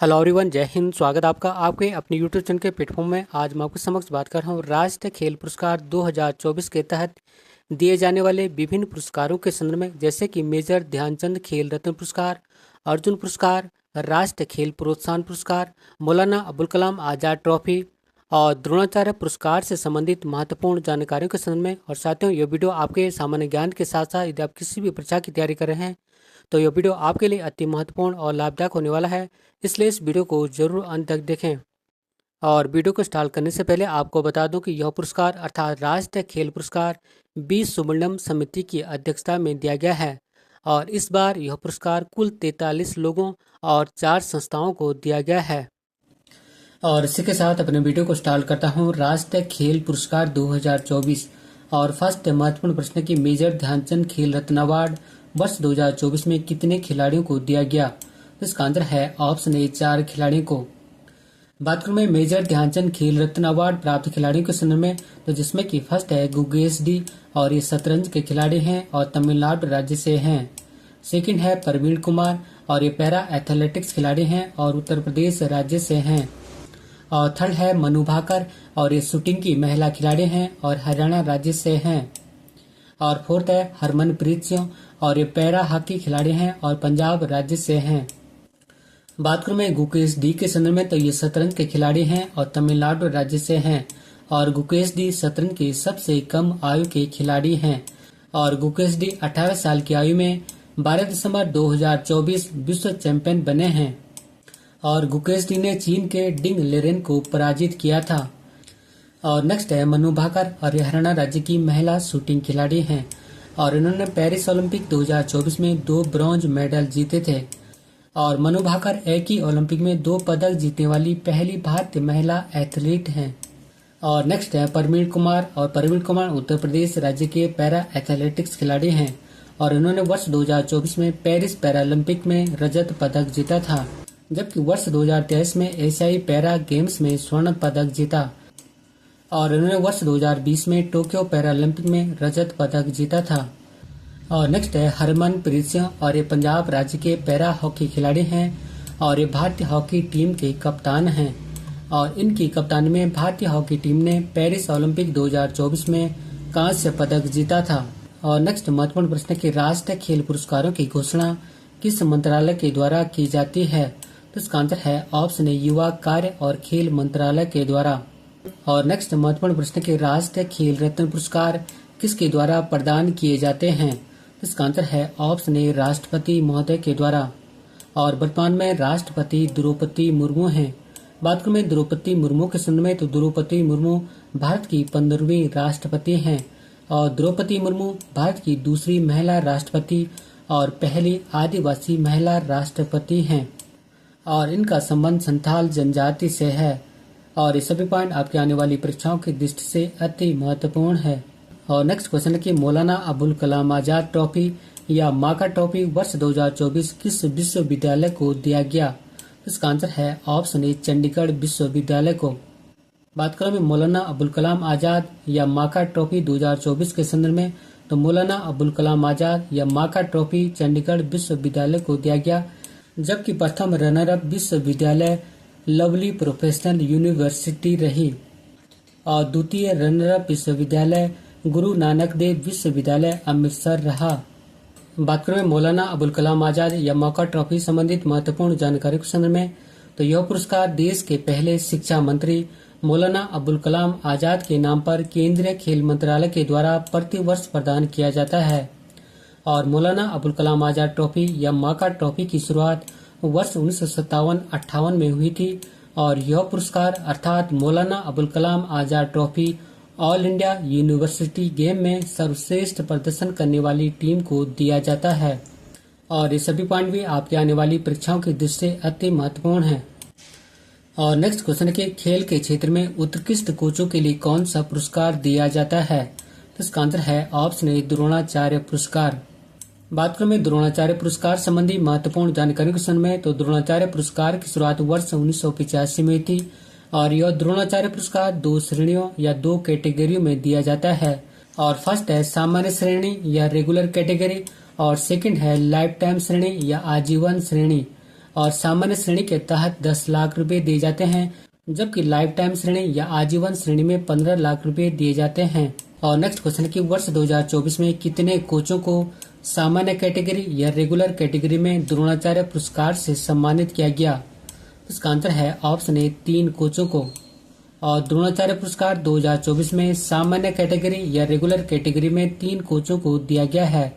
Hello everyone, जय हिंद। स्वागत आपका आपके अपने यूट्यूब चैनल के प्लेटफॉर्म में। आज मैं आपके समक्ष बात कर रहा हूँ राष्ट्रीय खेल पुरस्कार 2024 के तहत दिए जाने वाले विभिन्न पुरस्कारों के संदर्भ में, जैसे कि मेजर ध्यानचंद खेल रत्न पुरस्कार, अर्जुन पुरस्कार, राष्ट्रीय खेल प्रोत्साहन पुरस्कार, मौलाना अबुल कलाम आज़ाद ट्रॉफी और द्रोणाचार्य पुरस्कार से संबंधित महत्वपूर्ण जानकारियों के संदर्भ में। और साथियों, ये वीडियो आपके सामान्य ज्ञान के साथ साथ यदि आप किसी भी परीक्षा की तैयारी कर रहे हैं तो यह वीडियो आपके लिए अति महत्वपूर्ण और लाभदायक होने वाला है, इसलिए इस वीडियो को जरूर अंत तक देखें। और वीडियो को स्टार्ट करने से पहले आपको बता दूं कि यह पुरस्कार अर्थात राष्ट्रीय खेल पुरस्कार बी सुब्रमण्यम समिति की अध्यक्षता में दिया गया है। और इस बार यह पुरस्कार कुल 43 लोगों और 4 संस्थाओं को दिया गया है। और इसी के साथ अपने वीडियो को स्टार्ट करता हूँ राष्ट्रीय खेल पुरस्कार 2024। और फर्स्ट महत्वपूर्ण प्रश्न की मेजर ध्यानचंद खेल रत्न अवार्ड वर्ष 2024 में कितने खिलाड़ियों को दिया गया? तो इसका आंसर है ऑप्शन ए, 4 खिलाड़ियों को। बात करूं मैं मेजर ध्यानचंद खेल रत्न अवार्ड प्राप्त खिलाड़ियों के संदर्भ में, तो जिसमें कि फर्स्ट है गुगेश डी और ये शतरंज के खिलाड़ी हैं और तमिलनाडु राज्य से हैं। सेकंड है प्रवीण कुमार और ये पैरा एथलेटिक्स खिलाड़ी हैं और उत्तर प्रदेश राज्य से हैं। और थर्ड है मनु भाकर और ये शूटिंग की महिला खिलाड़ी हैं और हरियाणा राज्य से हैं। और फोर्थ है हरमनप्रीत सिंह और ये पैरा हॉकी खिलाड़ी हैं और पंजाब राज्य से हैं। बात करूं मैं गुकेश डी के संदर्भ में, तो ये शतरंज के खिलाड़ी हैं और तमिलनाडु राज्य से हैं। और गुकेश डी शतरंज के सबसे कम आयु के खिलाड़ी हैं। और गुकेश डी 18 साल की आयु में 12 दिसंबर 2024 विश्व चैंपियन बने हैं। और गुकेश डी ने चीन के डिंग लेरेन को पराजित किया था। और नेक्स्ट है मनु भाकर और ये हरियाणा राज्य की महिला शूटिंग खिलाड़ी हैं और इन्होंने पेरिस ओलंपिक 2024 में 2 ब्रॉन्ज मेडल जीते थे। और मनु भाकर एक ही ओलंपिक में 2 पदक जीतने वाली पहली भारतीय महिला एथलीट हैं। और नेक्स्ट है प्रवीण कुमार और प्रवीण कुमार उत्तर प्रदेश राज्य के पैरा एथलेटिक्स खिलाड़ी हैं और इन्होंने वर्ष 2024 में पेरिस पैरालंपिक में रजत पदक जीता था, जबकि वर्ष 2023 में एशियाई पैरा गेम्स में स्वर्ण पदक जीता। और इन्होंने वर्ष 2020 में टोक्यो पैरालंपिक में रजत पदक जीता था। और नेक्स्ट है हरमनप्रीत सिंह और ये पंजाब राज्य के पैरा हॉकी खिलाड़ी हैं और ये भारतीय हॉकी टीम के कप्तान हैं। और इनकी कप्तानी में भारतीय हॉकी टीम ने पेरिस ओलंपिक 2024 में कांस्य पदक जीता था। और नेक्स्ट महत्वपूर्ण प्रश्न की राष्ट्रीय खेल पुरस्कारों की घोषणा किस मंत्रालय के द्वारा की जाती है? तो इसका आंसर है ऑप्शन ए, युवा कार्य और खेल मंत्रालय के द्वारा। और नेक्स्ट महत्वपूर्ण प्रश्न के राष्ट्रीय खेल रत्न पुरस्कार किसके द्वारा प्रदान किए जाते हैं? इसका आंसर है ऑप्शन ए, राष्ट्रपति महोदय के द्वारा। और वर्तमान में राष्ट्रपति द्रौपदी मुर्मू हैं। बात करूं मैं द्रौपदी मुर्मू के संदर्भ में, तो द्रौपदी मुर्मू भारत की 15वीं राष्ट्रपति हैं। और द्रौपदी मुर्मू भारत की दूसरी महिला राष्ट्रपति और पहली आदिवासी महिला राष्ट्रपति हैं। और इनका संबंध संथाल जनजाति से है। और ये सभी पॉइंट आपके आने वाली परीक्षाओं की दृष्टि से अति महत्वपूर्ण है। और नेक्स्ट क्वेश्चन है कि मौलाना अबुल कलाम आजाद ट्रॉफी या माका ट्रॉफी वर्ष 2024 किस विश्वविद्यालय को दिया गया? इसका आंसर है ऑप्शन ए, चंडीगढ़ विश्वविद्यालय को। बात करें मौलाना अबुल कलाम आजाद या माका ट्रॉफी 2024 के संदर्भ में, तो मौलाना अबुल कलाम आजाद या माका ट्रॉफी चंडीगढ़ विश्वविद्यालय को दिया गया, जबकि प्रथम रनर अप विश्वविद्यालय लवली प्रोफेशनल यूनिवर्सिटी रही। और द्वितीय रनर अप विश्वविद्यालय गुरु नानक देव विश्वविद्यालय अमृतसर रहा। बात करें मौलाना अबुल कलाम आजाद या मौका ट्रॉफी संबंधित महत्वपूर्ण जानकारी के संदर्भ में, तो यह पुरस्कार देश के पहले शिक्षा मंत्री मौलाना अबुल कलाम आजाद के नाम पर केंद्रीय खेल मंत्रालय के द्वारा प्रति वर्ष प्रदान किया जाता है। और मौलाना अबुल कलाम आजाद ट्रॉफी या मौका ट्रॉफी की शुरुआत वर्ष 1957-58 में हुई थी। और यह पुरस्कार अर्थात Maulana Abul Kalam Azad trophy all India university game में सर्वश्रेष्ठ प्रदर्शन करने वाली टीम को दिया जाता है। और ये सभी पॉइंट भी आपके आने वाली परीक्षाओं की दृष्टि से अति महत्वपूर्ण है। और नेक्स्ट क्वेश्चन के खेल के क्षेत्र में उत्कृष्ट कोचों के लिए कौन सा पुरस्कार दिया जाता है? तो इसका आंसर है ऑप्शन ए, द्रोणाचार्य पुरस्कार। बात करें मैं द्रोणाचार्य पुरस्कार संबंधी महत्वपूर्ण जानकारी के संबंध में, तो द्रोणाचार्य पुरस्कार की शुरुआत वर्ष 1985 में थी। और यह द्रोणाचार्य पुरस्कार 2 श्रेणियों या 2 कैटेगरियों में दिया जाता है। और फर्स्ट है सामान्य श्रेणी या रेगुलर कैटेगरी और सेकंड है लाइफ टाइम श्रेणी या आजीवन श्रेणी। और सामान्य श्रेणी के तहत 10 लाख रुपए दिए जाते हैं, जबकि लाइफ टाइम श्रेणी या आजीवन श्रेणी में 15 लाख रुपए दिए जाते हैं। और नेक्स्ट क्वेश्चन है कि वर्ष 2024 में कितने कोचों को सामान्य कैटेगरी या रेगुलर कैटेगरी में द्रोणाचार्य पुरस्कार से सम्मानित किया गया? इसका आंसर है ऑप्शन ए 3 कोचों को। और द्रोणाचार्य पुरस्कार 2024 में सामान्य कैटेगरी या रेगुलर कैटेगरी में 3 कोचों को दिया गया है,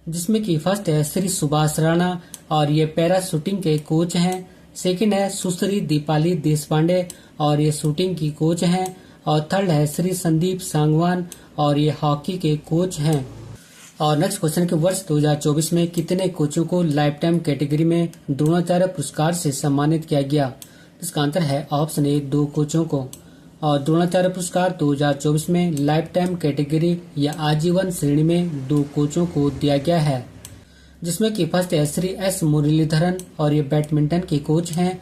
जिसमें कि फर्स्ट है श्री सुभाष राणा और ये पैरा शूटिंग के कोच हैं। सेकंड है सुश्री दीपाली देशपांडे और ये शूटिंग की कोच हैं। और थर्ड है श्री संदीप सांगवान और ये हॉकी के कोच हैं। और नेक्स्ट क्वेश्चन के वर्ष 2024 में कितने कोचों को लाइफ टाइम कैटेगरी में द्रोणाचार्य पुरस्कार से सम्मानित किया गया? इसका आंसर है ऑप्शन ए 2 कोचों को। और द्रोणाचार्य पुरस्कार 2024 में लाइफ टाइम कैटेगरी या आजीवन श्रेणी में 2 कोचों को दिया गया है, जिसमें कि फर्स्ट है श्री एस मुरलीधरन और ये बैडमिंटन के कोच हैं।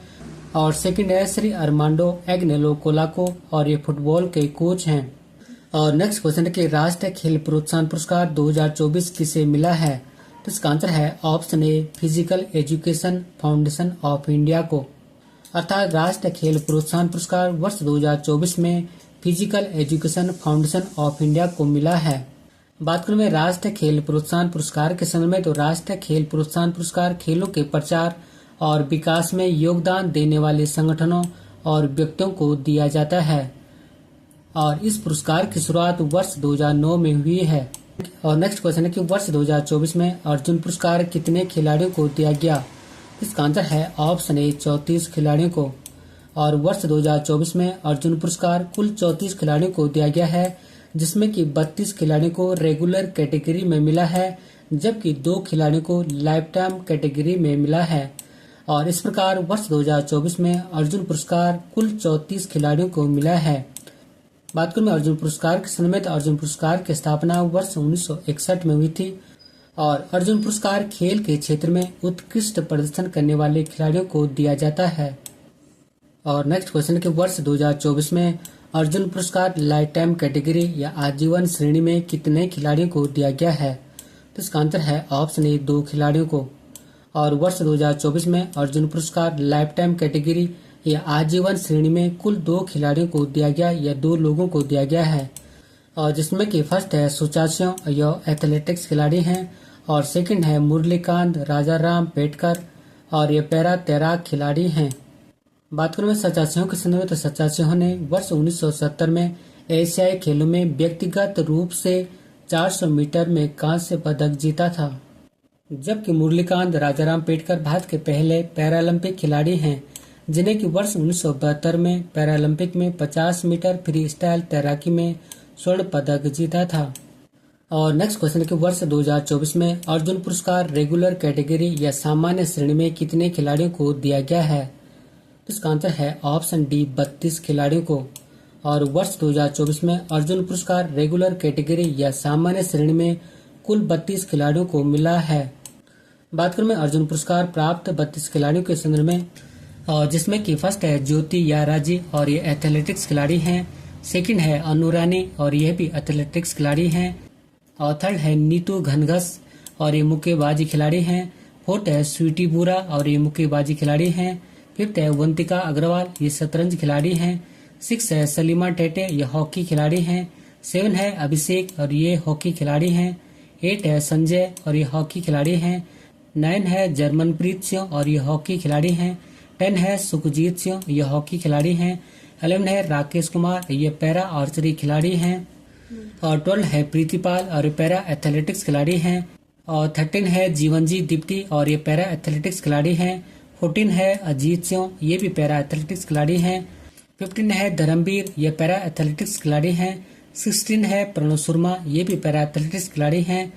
और सेकंड है श्री अरमांडो एग्नेलो कोलाको और ये फुटबॉल के कोच हैं। और नेक्स्ट क्वेश्चन है कि राष्ट्रीय खेल प्रोत्साहन पुरस्कार 2024 किसे मिला है? तो इसका आंसर है option a physical education foundation of India को। अर्थात राष्ट्रीय खेल प्रोत्साहन पुरस्कार वर्ष 2024 में physical education foundation of India को मिला है। बात करें राष्ट्रीय खेल प्रोत्साहन पुरस्कार के संदर्भ में, तो राष्ट्रीय खेल प्रोत्साहन पुरस्कार खेलों के प्रचार और विकास में योगदान देने वाले संगठनों और व्यक्तियों को दिया जाता है। और इस पुरस्कार की शुरुआत वर्ष 2009 में हुई है। और नेक्स्ट क्वेश्चन है कि वर्ष 2024 में अर्जुन पुरस्कार कितने खिलाड़ियों को दिया गया? इसका आंसर है ऑप्शन ए 34 खिलाड़ियों को। और वर्ष 2024 में अर्जुन पुरस्कार कुल 34 खिलाड़ियों को दिया गया है, जिसमें कि 32 खिलाड़ियों को रेगुलर कैटेगरी में मिला है, जबकि 2 खिलाड़ियों को लाइफ टाइम कैटेगरी में मिला है। और इस प्रकार वर्ष 2024 में अर्जुन पुरस्कार कुल 34 खिलाड़ियों को मिला है। बात करें अर्जुन पुरस्कार के संदर्भ में, तो अर्जुन पुरस्कार की स्थापना वर्ष 1961 में हुई थी। और अर्जुन पुरस्कार खेल के क्षेत्र में उत्कृष्ट प्रदर्शन करने वाले खिलाड़ियों को दिया जाता है। और नेक्स्ट क्वेश्चन के वर्ष 2024 में अर्जुन पुरस्कार लाइफ टाइम कैटेगरी या आजीवन श्रेणी में कितने खिलाड़ियों को दिया गया है? तो इसका आंसर है ऑप्शन ए 2 खिलाड़ियों को। और वर्ष 2024 में अर्जुन पुरस्कार लाइफ टाइम कैटेगरी या आजीवन श्रेणी में कुल 2 खिलाड़ियों को दिया गया या 2 लोगों को दिया गया है। और जिसमें कि फर्स्ट है सुचास्यों यह एथलेटिक्स खिलाड़ी हैं। और सेकंड है मुरलीकांत राजाराम पेटकर और ये पैरा तैराक खिलाड़ी हैं। बात करें सचास्यों के संदर्भ में, तो सचास्यों ने वर्ष 1970 में एशियाई खेलों में व्यक्तिगत रूप से 400 मीटर में कांस्य पदक जीता था, जबकि मुरलीकांत राजाराम पेटकर भारत के पहले पैरालंपिक खिलाड़ी हैं, जिन्हें कि वर्ष 1972 में पैरालंपिक में 50 मीटर फ्री स्टाइल तैराकी में स्वर्ण पदक जीता था। और नेक्स्ट क्वेश्चन के वर्ष 2024 में अर्जुन पुरस्कार रेगुलर कैटेगरी या सामान्य श्रेणी में कितने खिलाड़ियों को दिया गया है? तो इसका आंसर है ऑप्शन डी 32 खिलाड़ियों को। और वर्ष 2024 में अर्जुन पुरस्कार रेगुलर कैटेगरी या सामान्य श्रेणी में कुल 32 खिलाड़ियों को मिला है। बात करें अर्जुन पुरस्कार प्राप्त 32 खिलाड़ियों के संदर्भ में, और जिसमें कि फर्स्ट है ज्योति याराजी और ये एथलेटिक्स खिलाड़ी हैं। सेकंड है अनुरानी और यह भी एथलेटिक्स खिलाड़ी हैं। और थर्ड है नीतू घनघस और ये मुक्केबाजी खिलाड़ी हैं। फोर्थ है स्वीटी बुरा और ये मुक्केबाजी खिलाड़ी हैं। फिफ्थ है वंतिका अग्रवाल, ये शतरंज खिलाड़ी हैं। 6 है सलीमा टेटे, ये हॉकी खिलाड़ी हैं। 7 है अभिषेक और ये हॉकी खिलाड़ी हैं। 8 है संजय और ये हॉकी खिलाड़ी हैं। 9 है जर्मनप्रीत सिंह और ये हॉकी खिलाड़ी हैं। 10 है सुखजीत सिंह, ये हॉकी खिलाड़ी हैं। 11 है राकेश कुमार, ये पैरा आर्चरी खिलाड़ी हैं। और 12 है प्रीतिपाल और ये पैरा एथलेटिक्स खिलाड़ी हैं। और 13 है जीवनजी दीप्ति और ये पैरा एथलेटिक्स खिलाड़ी हैं। 14 है अजीत सिंह, ये भी पैरा एथलेटिक्स खिलाड़ी हैं। 15 है धर्मवीर, ये पैरा एथलेटिक्स खिलाड़ी हैं। 16 है प्रणव शर्मा, ये भी पैरा एथलेटिक्स खिलाड़ी हैं।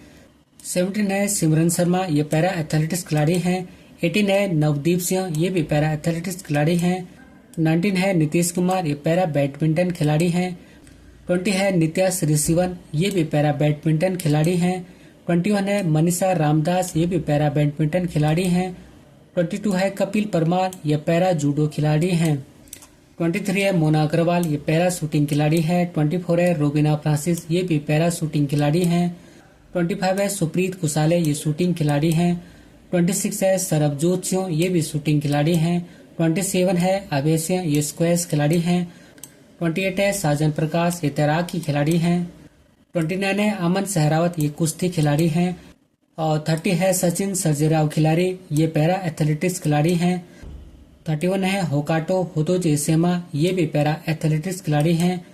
17 है सिमरन शर्मा, ये पैरा एथलेटिक्स खिलाड़ी हैं। 18 है नवदीप सिंह, ये भी पैरा एथलेटिक्स खिलाड़ी हैं। 19 है नीतीश कुमार, ये पैरा बैडमिंटन खिलाड़ी हैं। 20 है नित्या श्रीशिवन, ये भी पैरा बैडमिंटन खिलाड़ी हैं। 21 है मनीषा रामदास, ये भी पैरा बैडमिंटन खिलाड़ी हैं। 22 है कपिल परमार, ये पैरा जूडो खिलाड़ी हैं। 23 है मोना अग्रवाल, ये पैरा शूटिंग खिलाड़ी है। 24 है रोबिना फ्रांसिस, ये भी पैरा शूटिंग खिलाड़ी हैं। 25 है सुप्रीत कुशाले, ये शूटिंग खिलाड़ी हैं। 26 है सरबजोत सिंह, ये भी शूटिंग खिलाड़ी हैं। 27 है अभय सिंह, ये स्क्वैश खिलाड़ी हैं। 28 है साजन प्रकाश, ये तैराकी खिलाड़ी हैं। 29 है अमन सहरावत, ये कुश्ती खिलाड़ी हैं। और 30 है सचिन सर्जेराव खिलाड़ी, ये पैरा एथलेटिक्स खिलाड़ी हैं। 31 है होकाटो होतोजी सेमा, ये भी पैरा एथलेटिक्स खिलाड़ी हैं।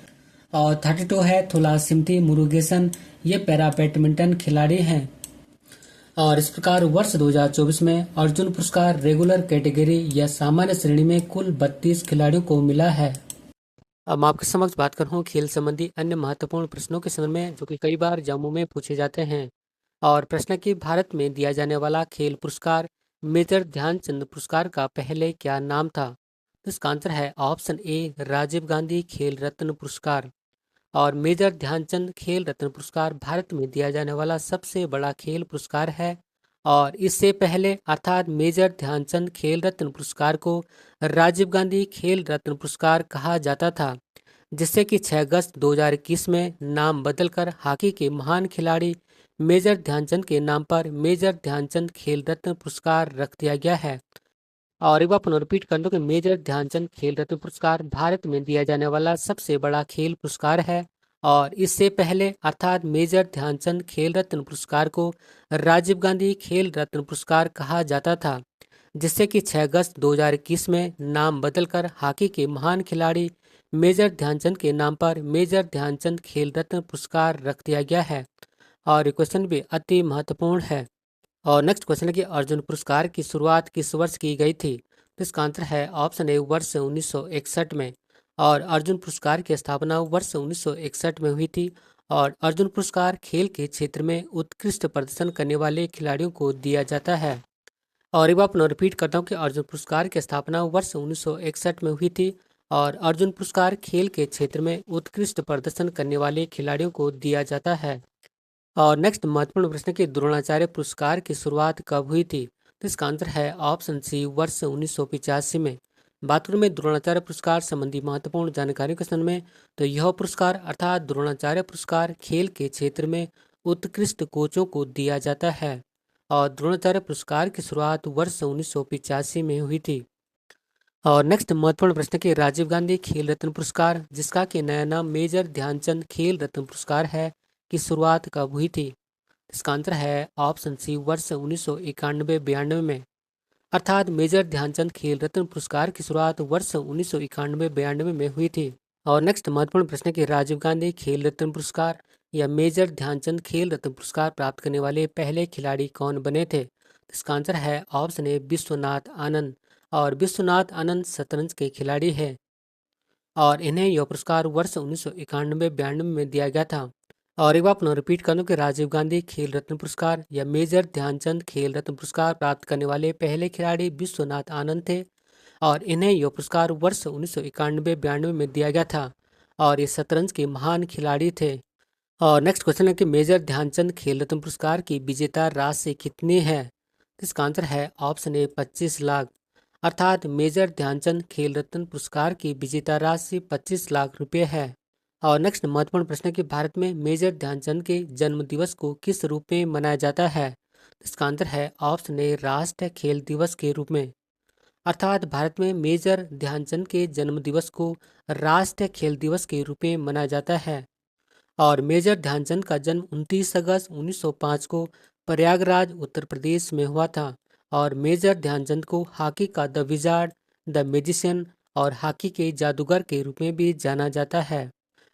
और 32 है थुला सिमथी मुरुगेसन, ये पैरा बैडमिंटन खिलाड़ी हैं। और इस प्रकार वर्ष 2024 में अर्जुन पुरस्कार रेगुलर कैटेगरी या सामान्य श्रेणी में कुल 32 खिलाड़ियों को मिला है। अब मैं आपके समक्ष बात कर रहा हूँ खेल संबंधी अन्य महत्वपूर्ण प्रश्नों के संबंध में, जो कि कई बार एग्जामों में पूछे जाते हैं। और प्रश्न कि भारत में दिया जाने वाला खेल पुरस्कार मेजर ध्यानचंद पुरस्कार का पहले क्या नाम था? तो इसका आंसर है ऑप्शन ए राजीव गांधी खेल रत्न पुरस्कार। और मेजर ध्यानचंद खेल रत्न पुरस्कार भारत में दिया जाने वाला सबसे बड़ा खेल पुरस्कार है। और इससे पहले अर्थात मेजर ध्यानचंद खेल रत्न पुरस्कार को राजीव गांधी खेल रत्न पुरस्कार कहा जाता था, जिससे कि 6 अगस्त 2021 में नाम बदलकर हॉकी के महान खिलाड़ी मेजर ध्यानचंद के नाम पर मेजर ध्यानचंद खेल रत्न पुरस्कार रख दिया गया है। और एक बार पुनः रिपीट कर दो कि मेजर ध्यानचंद खेल रत्न पुरस्कार भारत में दिया जाने वाला सबसे बड़ा खेल पुरस्कार है। और इससे पहले अर्थात मेजर ध्यानचंद खेल रत्न पुरस्कार को राजीव गांधी खेल रत्न पुरस्कार कहा जाता था, जिससे कि 6 अगस्त 2021 में नाम बदलकर हॉकी के महान खिलाड़ी मेजर ध्यानचंद के नाम पर मेजर ध्यानचंद खेल रत्न पुरस्कार रख दिया गया है। और ये क्वेश्चन भी अति महत्वपूर्ण है। और नेक्स्ट क्वेश्चन है कि अर्जुन पुरस्कार की शुरुआत किस वर्ष की गई थी? तो इसका आंसर है ऑप्शन ए वर्ष 1961 में। और अर्जुन पुरस्कार की स्थापना वर्ष 1961 में हुई थी। और अर्जुन पुरस्कार खेल के क्षेत्र में उत्कृष्ट प्रदर्शन करने वाले खिलाड़ियों को दिया जाता है। और एक बार पुनः रिपीट करता हूँ कि अर्जुन पुरस्कार की स्थापना वर्ष 1961 में हुई थी। और अर्जुन पुरस्कार खेल के क्षेत्र में उत्कृष्ट प्रदर्शन करने वाले खिलाड़ियों को दिया जाता है। और नेक्स्ट महत्वपूर्ण प्रश्न कि द्रोणाचार्य पुरस्कार की शुरुआत कब हुई थी? तो इसका आंसर है ऑप्शन सी वर्ष 1985 में। बात करूं मैं द्रोणाचार्य पुरस्कार संबंधी महत्वपूर्ण जानकारी के संबंध में, तो यह पुरस्कार अर्थात द्रोणाचार्य पुरस्कार खेल के क्षेत्र में उत्कृष्ट कोचों को दिया जाता है। और द्रोणाचार्य पुरस्कार की शुरुआत वर्ष 1985 में हुई थी। और नेक्स्ट महत्वपूर्ण प्रश्न कि राजीव गांधी खेल रत्न पुरस्कार, जिसका कि नया नाम मेजर ध्यानचंद खेल रत्न पुरस्कार है, की शुरुआत कब हुई थी? इसका आंसर है ऑप्शन सी वर्ष 1991-92 में। अर्थात मेजर ध्यानचंद खेल रत्न पुरस्कार की शुरुआत वर्ष 1991-92 में हुई थी। और नेक्स्ट महत्वपूर्ण प्रश्न कि राजीव गांधी खेल रत्न पुरस्कार या मेजर ध्यानचंद खेल रत्न पुरस्कार प्राप्त करने वाले पहले खिलाड़ी कौन बने थे? इसका आंसर है ऑप्शन ए विश्वनाथ आनंद। और विश्वनाथ आनंद शतरंज के खिलाड़ी है। और इन्हें यह पुरस्कार वर्ष 1991-92 में दिया गया था। और एक बार पुनः रिपीट कर दूं कि राजीव गांधी खेल रत्न पुरस्कार या मेजर ध्यानचंद खेल रत्न पुरस्कार प्राप्त करने वाले पहले खिलाड़ी विश्वनाथ आनंद थे। और इन्हें यह पुरस्कार वर्ष 1991-92 में दिया गया था। और ये शतरंज के महान खिलाड़ी थे। और नेक्स्ट क्वेश्चन है कि मेजर ध्यानचंद खेल रत्न पुरस्कार की विजेता राशि कितनी है? इसका आंसर है ऑप्शन ए 25 लाख। अर्थात मेजर ध्यानचंद खेल रत्न पुरस्कार की विजेता राशि 25 लाख रुपए है। और नेक्स्ट महत्वपूर्ण प्रश्न है कि भारत में मेजर ध्यानचंद के जन्म दिवस को किस रूप में मनाया जाता है? इसका आंसर है ऑप्शन ए राष्ट्रीय खेल दिवस के रूप में। अर्थात भारत में मेजर ध्यानचंद के जन्म दिवस को राष्ट्रीय खेल दिवस के रूप में मनाया जाता है। और मेजर ध्यानचंद का जन्म 29 अगस्त 1905 को प्रयागराज उत्तर प्रदेश में हुआ था। और मेजर ध्यानचंद को हॉकी का द विजार्ड, द मैजिशियन और हॉकी के जादूगर के रूप में भी जाना जाता है।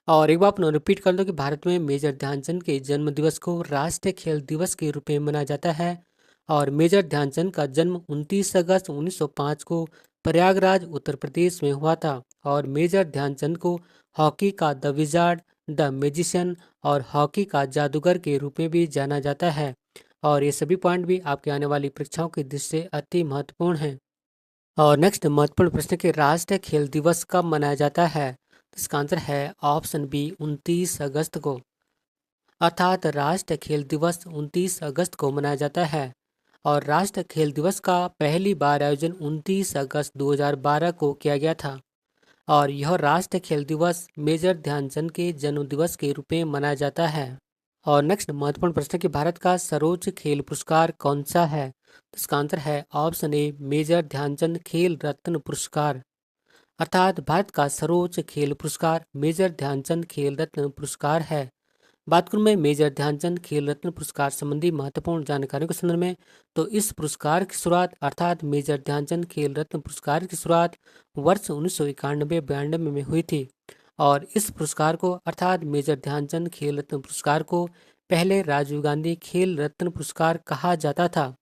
और एक बार पुनः रिपीट कर दो कि भारत में मेजर ध्यानचंद के जन्म दिवस को राष्ट्रीय खेल दिवस के रूप में मनाया जाता है। और मेजर ध्यानचंद का जन्म 29 अगस्त 1905 को प्रयागराज उत्तर प्रदेश में हुआ था। और मेजर ध्यानचंद को हॉकी का द विजार्ड, द मैजिशियन और हॉकी का जादूगर के रूप में भी जाना जाता है। और ये सभी पॉइंट भी आपके आने वाली परीक्षाओं की दृष्टि से अति महत्वपूर्ण हैं। और नेक्स्ट महत्वपूर्ण प्रश्न कि राष्ट्रीय खेल दिवस कब मनाया जाता है? तो इसका आंसर है ऑप्शन बी 29 अगस्त को। अर्थात राष्ट्रीय खेल दिवस 29 अगस्त को मनाया जाता है। और राष्ट्रीय खेल दिवस का पहली बार आयोजन 29 अगस्त 2012 को किया गया था। और यह राष्ट्रीय खेल दिवस मेजर ध्यानचंद के जन्म दिवस के रूप में मनाया जाता है। और नेक्स्ट महत्वपूर्ण प्रश्न है कि भारत का सर्वोच्च खेल पुरस्कार कौन सा है? तो इसका आंसर है ऑप्शन ए मेजर ध्यानचंद खेल रत्न पुरस्कार। अर्थात भारत का सर्वोच्च खेल पुरस्कार मेजर ध्यानचंद खेल रत्न पुरस्कार है। बात करूं मैं मेजर ध्यानचंद खेल रत्न पुरस्कार संबंधी महत्वपूर्ण जानकारियों के संदर्भ में, तो इस पुरस्कार की शुरुआत अर्थात मेजर ध्यानचंद खेल रत्न पुरस्कार की शुरुआत वर्ष 1991-92 में हुई थी। और इस पुरस्कार को अर्थात मेजर ध्यानचंद खेल रत्न पुरस्कार को पहले राजीव गांधी खेल रत्न पुरस्कार कहा जाता था,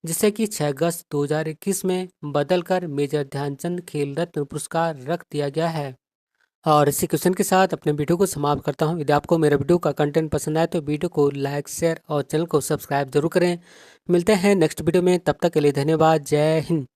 जिसे कि 6 अगस्त 2021 में बदलकर मेजर ध्यानचंद खेल रत्न पुरस्कार रख दिया गया है। और इसी क्वेश्चन के साथ अपने वीडियो को समाप्त करता हूं। यदि आपको मेरा वीडियो का कंटेंट पसंद आए तो वीडियो को लाइक, शेयर और चैनल को सब्सक्राइब जरूर करें। मिलते हैं नेक्स्ट वीडियो में, तब तक के लिए धन्यवाद। जय हिंद।